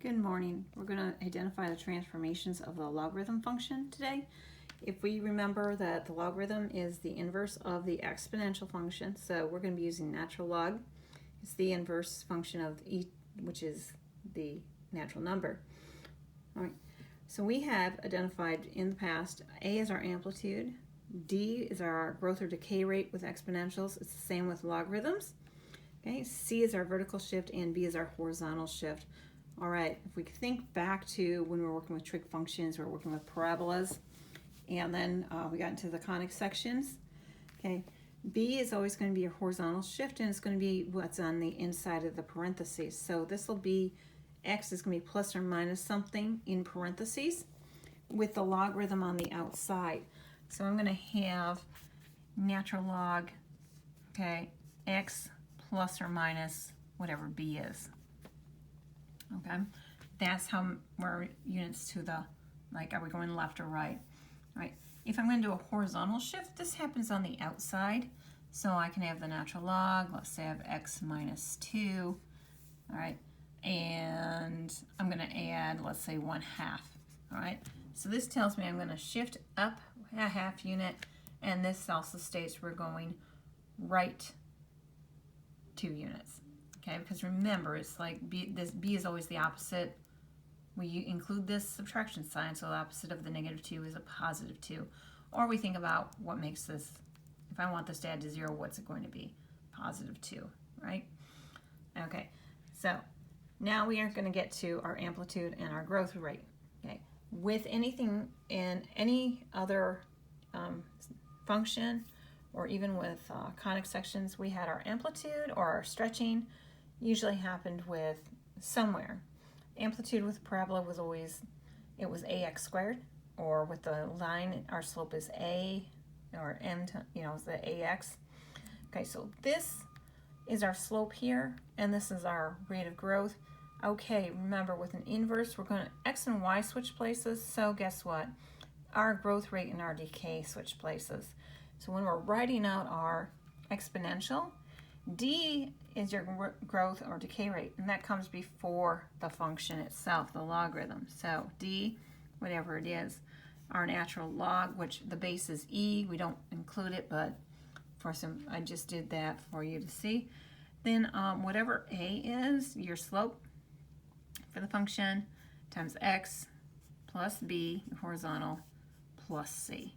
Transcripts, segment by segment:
Good morning. We're going to identify the transformations of the logarithm function today. If we remember that the logarithm is the inverse of the exponential function, so we're going to be using natural log. It's the inverse function of e, which is the natural number. All right. So we have identified in the past a is our amplitude, d is our growth or decay rate with exponentials. It's the same with logarithms. Okay. C is our vertical shift and b is our horizontal shift. All right, if we think back to when we were working with trig functions, we were working with parabolas, and then we got into the conic sections. Okay, B is always going to be a horizontal shift, and it's going to be what's on the inside of the parentheses. So this will be, X is going to be plus or minus something in parentheses with the logarithm on the outside. So I'm going to have natural log, okay, X plus or minus whatever B is. Okay, that's how we're units to the, like, are we going left or right? All right, if I'm going to do a horizontal shift, this happens on the outside. So I can have the natural log, let's say I have x minus 2, all right, and I'm going to add, let's say, 1/2, all right? So this tells me I'm going to shift up a half unit, and this also states we're going right 2 units. Okay, because remember, it's like this B is always the opposite. We include this subtraction sign, so the opposite of the -2 is a +2. Or we think about what makes this, if I want this to add to 0, what's it going to be? +2, right? Okay, so now we are going to get to our amplitude and our growth rate. Okay, with anything in any other function, or even with conic sections, we had our amplitude or our stretching usually happened with somewhere. Amplitude with parabola was always, it was ax squared, or with the line, our slope is a, or m, is the ax. Okay, so this is our slope here, and this is our rate of growth. Okay, remember with an inverse, we're going to x and y switch places, so guess what? Our growth rate and our decay switch places. So when we're writing out our exponential, d is your growth or decay rate, and that comes before the function itself, the logarithm. So d, whatever it is, our natural log, which the base is e, we don't include it, but for some, I just did that for you to see. Then whatever a is, your slope for the function, times x plus b, horizontal, plus c.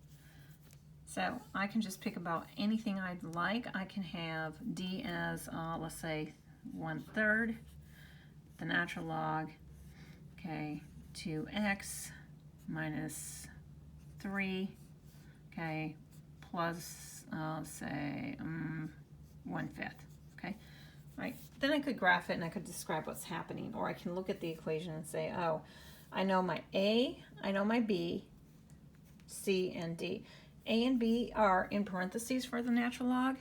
So I can just pick about anything I'd like. I can have d as, let's say, 1/3, the natural log, okay, 2x minus 3, okay, plus, say, 1/5, okay? All right, then I could graph it and I could describe what's happening, or I can look at the equation and say, oh, I know my A, I know my B, C, and D. A and B are in parentheses for the natural log.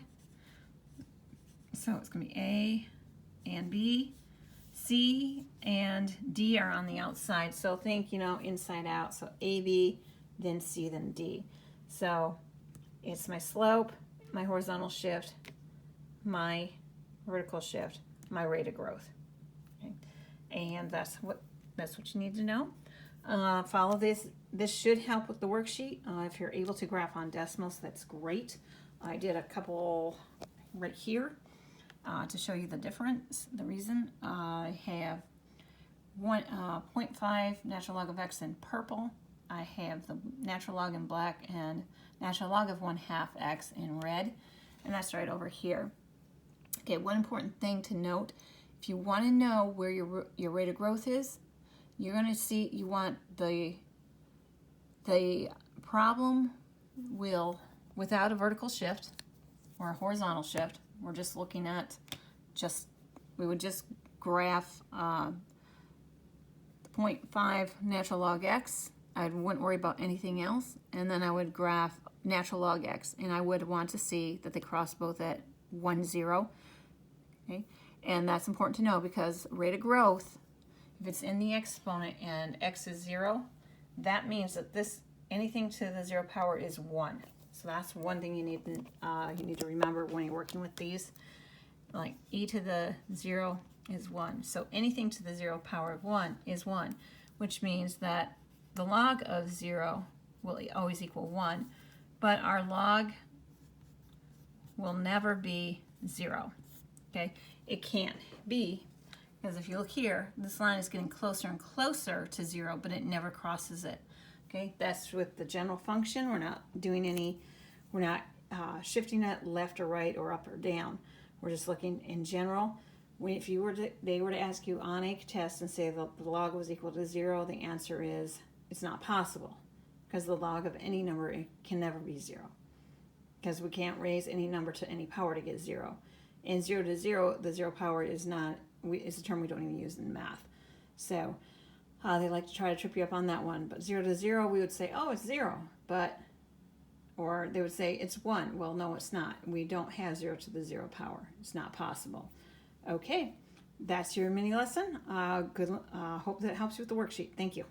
So it's going to be A and B. C and D are on the outside. So think, inside out. So AB, then C, then D. So it's my slope, my horizontal shift, my vertical shift, my rate of growth. Okay? And that's what you need to know. Follow this. This should help with the worksheet. If you're able to graph on decimals, that's great. I did a couple right here to show you the difference. The reason I have 0.5 natural log of x in purple. I have the natural log in black and natural log of 1/2 x in red, and that's right over here. Okay, one important thing to note: if you want to know where your rate of growth is, you're going to see, you want the problem will, without a vertical shift or a horizontal shift, we're just looking at we would just graph 0.5 natural log x. I wouldn't worry about anything else, and then I would graph natural log x, and I would want to see that they cross both at 1, 0. Okay, and that's important to know because rate of growth, if it's in the exponent and x is 0, that means that anything to the 0 power is 1. So that's one thing you need to remember when you're working with these. Like e to the 0 is 1. So anything to the 0 power of 1 is 1, which means that the log of 0 will always equal 1, but our log will never be 0. Okay, it can't be, because if you look here, this line is getting closer and closer to 0, but it never crosses it. Okay, that's with the general function. We're not doing any, we're not shifting it left or right or up or down. We're just looking in general. If you were to, they were to ask you on a test and say the log was equal to 0, the answer is it's not possible, because the log of any number can never be 0, because we can't raise any number to any power to get 0. And 0 to 0, the 0 power is not, it's a term we don't even use in math. So they like to try to trip you up on that one. But 0 to 0, we would say, oh, it's 0. But, or they would say it's 1. Well, no, it's not. We don't have 0 to the 0 power. It's not possible. Okay, that's your mini lesson. Hope that helps you with the worksheet. Thank you.